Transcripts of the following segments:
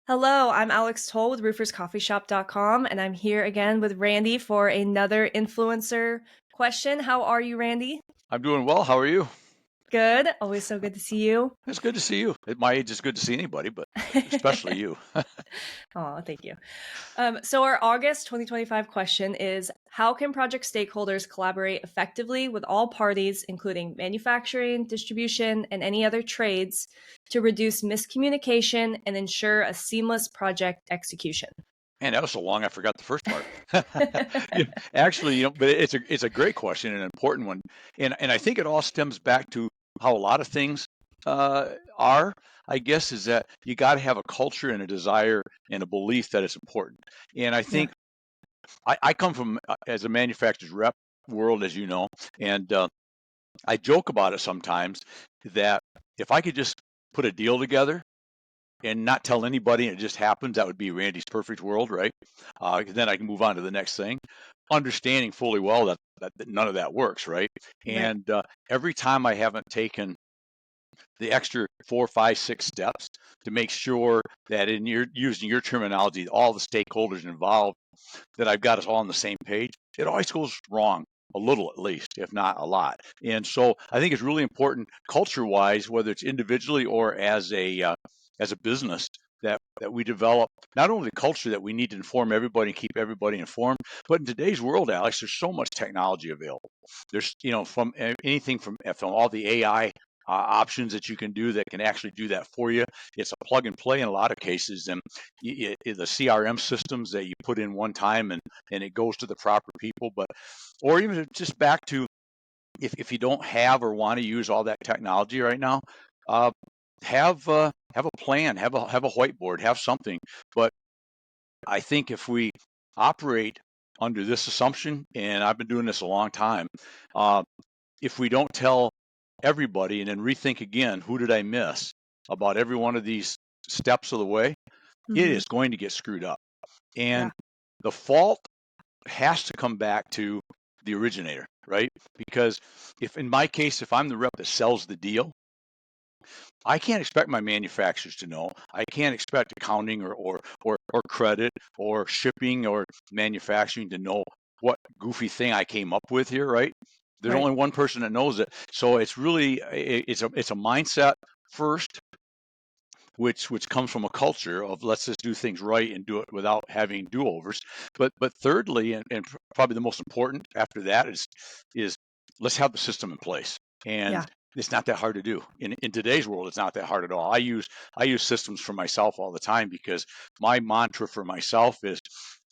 Hello, I'm Alex Toll with rooferscoffeeshop.com, and I'm here again with Randy for another influencer question. How are you, Randy? I'm doing well. How are you? Good. Always so good to see you. It's good to see you. At my age, it's good to see anybody, but especially you. Oh, thank you. So our August 2025 question is, how can project stakeholders collaborate effectively with all parties, including manufacturing, distribution, and any other trades, to reduce miscommunication and ensure a seamless project execution? Man, that was so long, I forgot the first part. Actually, but it's a great question and an important one, and I think it all stems back to how a lot of things are. I guess is that you got to have a culture and a desire and a belief that it's important. And I Yeah. think I come from as a manufacturer's rep world, as you know, and I joke about it sometimes that if I could just put a deal together and not tell anybody and it just happens, that would be Randy's perfect world, right? Then I can move on to the next thing, understanding fully well that none of that works, right? Right. And every time I haven't taken the extra 4, 5, 6 steps to make sure that in your using your terminology, all the stakeholders involved, that I've got us all on the same page, it always goes wrong a little at least, if not a lot. And so I think it's really important culture-wise, whether it's individually or as a business, that we develop not only the culture that we need to inform everybody and keep everybody informed, but in today's world, Alex, there's so much technology available. There's from anything from all the AI options that you can do that can actually do that for you. It's a plug and play in a lot of cases, and the CRM systems that you put in one time and it goes to the proper people. But or even just back to if you don't have or want to use all that technology right now, uh, have a plan, have a whiteboard, have something. But I think if we operate under this assumption, and I've been doing this a long time, uh, if we don't tell everybody and then rethink again, who did I miss about every one of these steps of the way, it Hmm. is going to get screwed up. And Yeah. the fault has to come back to the originator, right? Because if in my case, if I'm the rep that sells the deal, I can't expect my manufacturers to know. I can't expect accounting or credit or shipping or manufacturing to know what goofy thing I came up with here, right? There's Right. only one person that knows it. So it's really it's a mindset first, which comes from a culture of let's just do things right and do it without having do-overs. But thirdly, and probably the most important after that is let's have the system in place. And Yeah. it's not that hard to do. In today's world, it's not that hard at all. I use systems for myself all the time because my mantra for myself is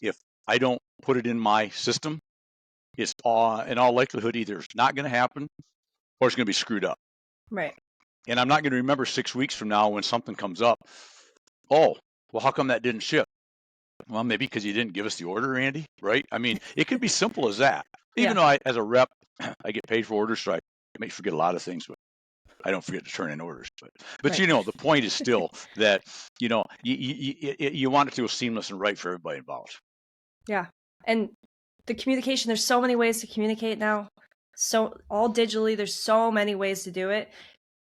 if I don't put it in my system, it's in all likelihood either it's not going to happen or it's going to be screwed up. Right. And I'm not going to remember 6 weeks from now when something comes up. Oh, well, how come that didn't ship? Well, maybe because you didn't give us the order, Andy, right? I mean, it could be simple as that. Even Yeah. though as a rep, I get paid for orders, so I may forget a lot of things, but I don't forget to turn in orders. But Right. the point is still that you want it to be seamless and right for everybody involved. Yeah. And the communication, there's so many ways to communicate now. So all digitally, there's so many ways to do it.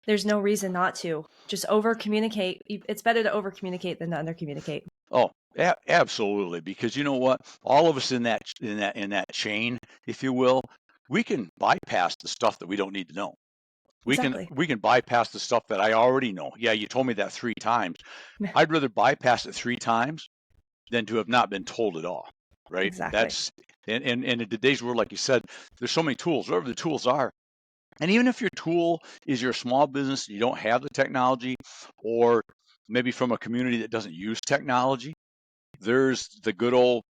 There's no reason not to. Just over communicate. It's better to over communicate than to under communicate. Oh, absolutely, because you know what? All of us in that chain, if you will, we can bypass the stuff that we don't need to know. We can Exactly. we can bypass the stuff that I already know. Yeah, you told me that 3 times. I'd rather bypass it 3 times than to have not been told at all, right? Exactly. That's and in today's world, like you said, there's so many tools, whatever the tools are. And even if your tool is your small business, you don't have the technology, or maybe from a community that doesn't use technology, there's the good old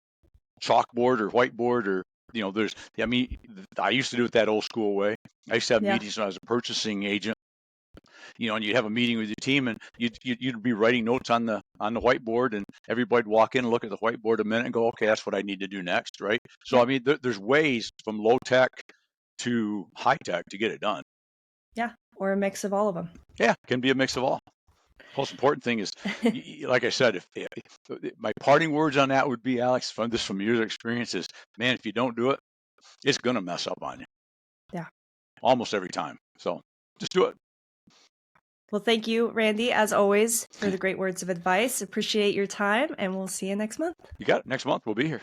chalkboard or whiteboard or there's I mean I used to do it that old school way. I used to have Yeah. meetings when I was a purchasing agent, and you'd have a meeting with your team, and you'd be writing notes on the whiteboard, and everybody'd walk in and look at the whiteboard a minute and go, okay, that's what I need to do next, right? So I Yep. mean, there's ways from low tech to high tech to get it done. Yeah. Or a mix of all of them. Yeah, can be a mix of all. Most important thing is, like I said, if my parting words on that would be, Alex, from your experience is, man, if you don't do it, it's gonna mess up on you Yeah. almost every time. So just do it. Well, thank you, Randy, as always, for the great words of advice. Appreciate your time, and we'll see you next month. You got it. Next month we'll be here.